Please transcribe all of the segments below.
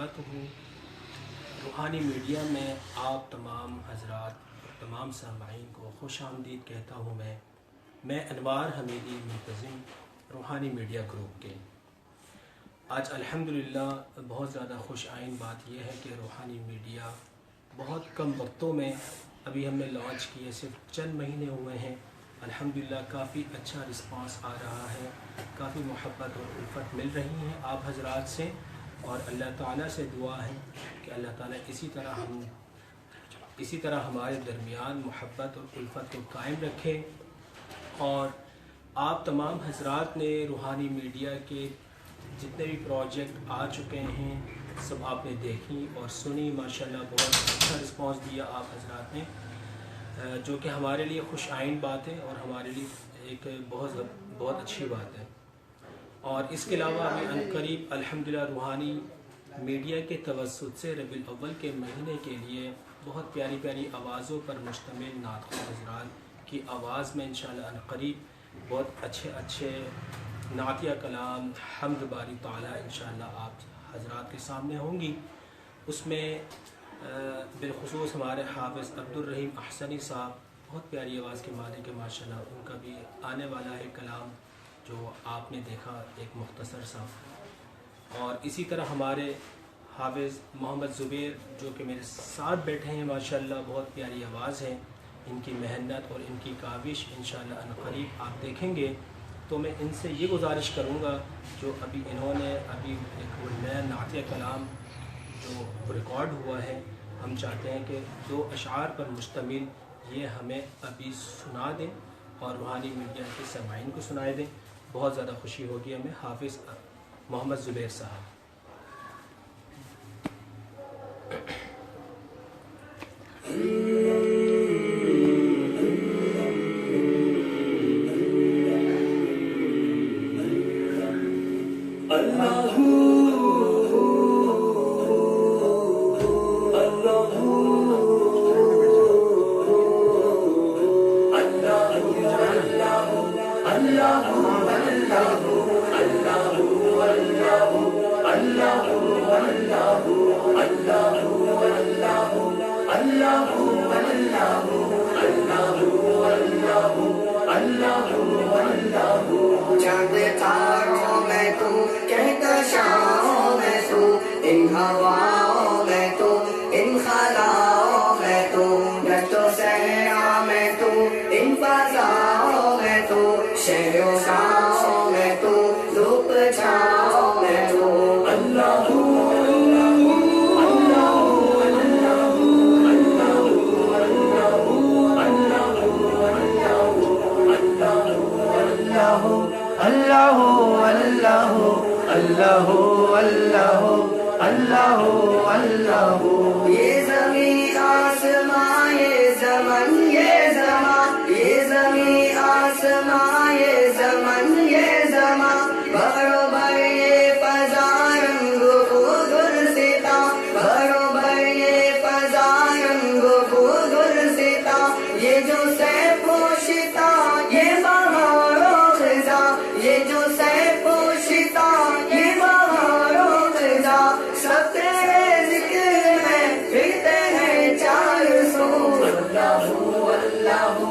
वबरकातुहू। रूहानी मीडिया में आप तमाम हज़रात और तमाम सामाईन को खुश आमदीद कहता हूँ। मैं अनवार हमीदी मुंतज़िम रूहानी मीडिया ग्रुप के। आज अल्हम्दुलिल्लाह बहुत ज़्यादा खुश आइन बात यह है कि रूहानी मीडिया बहुत कम वक्तों में अभी हमने लॉन्च किए, सिर्फ चंद महीने हुए हैं। अल्हम्दुलिल्लाह काफ़ी अच्छा रिस्पांस आ रहा है, काफ़ी मोहब्बत और उल्फत मिल रही है आप हज़रात से, और अल्लाह ताला से दुआ है कि अल्लाह ताला इसी तरह हमारे दरमियान मोहब्बत और उल्फत को कायम रखे। और आप तमाम हज़रात ने रूहानी मीडिया के जितने भी प्रोजेक्ट आ चुके हैं सब आपने देखी और सुनी। माशाल्लाह बहुत अच्छा रिस्पांस दिया आप हज़रात ने, जो कि हमारे लिए खुश आइन बात है और हमारे लिए एक बहुत अच्छी बात है। और इसके अलावा अभी अनकरीब अल्हम्दुलिल्लाह रूहानी मीडिया के तवस्सुत से रबीउल अव्वल के महीने के लिए बहुत प्यारी प्यारी आवाज़ों पर मुश्तमिल नात हज़रात की आवाज़ में इंशाअल्लाह अनकरीब बहुत अच्छे नातिया कलाम हम्द बारी ताला इंशाअल्लाह आप हज़रात के सामने होंगी। उसमें बिलखुसूस हमारे हाफ़िज़ अब्दुल रहीम अहसनी साहब बहुत प्यारी आवाज़ के मालिक है माशाअल्लाह, उनका भी आने वाला है कलाम जो आपने देखा एक मुख्तसर सा। और इसी तरह हमारे हाफ़िज़ मोहम्मद ज़ुबैर जो कि मेरे साथ बैठे हैं माशाअल्लाह, बहुत प्यारी आवाज़ है। इनकी मेहनत और इनकी काविश इंशाअल्लाह अनक़रीब आप देखेंगे। तो मैं इनसे ये गुजारिश करूँगा जो अभी इन्होंने एक नया नातिया कलाम जो रिकॉर्ड हुआ है, हम चाहते हैं कि 2 अशार पर मुश्तमिल ये हमें अभी सुना दें और रूहानी मीडिया के सामाईन को सुनाए दें। बहुत ज़्यादा खुशी होगी हमें। हाफ़िज़ मोहम्मद ज़ुबैर साहब। चाँद तारों में तू, कहकशाओं में तू, इन हवाओं में तू, इन खलाओं में तू, दश्तो सहरा में तू, इन फज़ाओं में तू, शहरों गाँवों में तू, धूप छाओं में तू। अल्लाहू अल्लाहु अल्लाहु अल्लाहु अल्लाहु अल्लाहु अल्लाहु। ये ज़मीं आसमां ये ज़मन ये ज़मां, ये ज़मीं आसमां ये ज़मन ये ज़मां, बरोबर ये फ़ज़ा रंग खुदुर सिता, बरोबर ये फ़ज़ा रंग खुदुर सिता। ये जो सैफ़-ओ-शिता ये बहारों ख़िज़ा, ये जो सैफ़-ओ-शिता ये बहारों ख़िज़ा, सब तेरे ज़िक्र में फिरते हैं चार सू। अल्लाहू अल्लाहू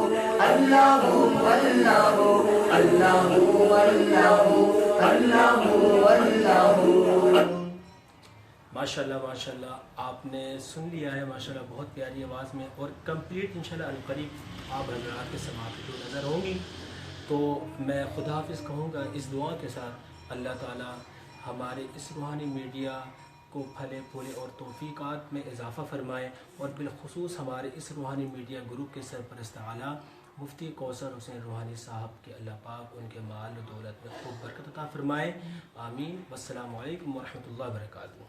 अल्लाहू अल्लाहू अल्लाहू अल्लाहू अल्लाहू अल्लाहू। माशाल्लाह माशाल्लाह आपने सुन लिया है माशाल्लाह बहुत प्यारी आवाज़ में, और कंप्लीट इंशाल्लाह अनक़रीब आप हज़रात के समात को नज़र होंगी। तो मैं खुदा हाफ़िज़ कहूँगा इस दुआ के साथ अल्लाह ताला हमारे इस रूहानी मीडिया को फले फूले और तौफ़ीक़ात में इजाफ़ा फ़रमाए, और बिलखुसूस हमारे इस रूहानी मीडिया ग्रुप के सरपरस्त आला मुफ्ती कौसर हुसैन रूहानी साहब के अल्लाह पाक उनके माल और दौलत में खूब बरकत अता फ़रमाए। आमीन। वस्सलामु अलैकुम वरहमतुल्लाहि वबरकातुहू।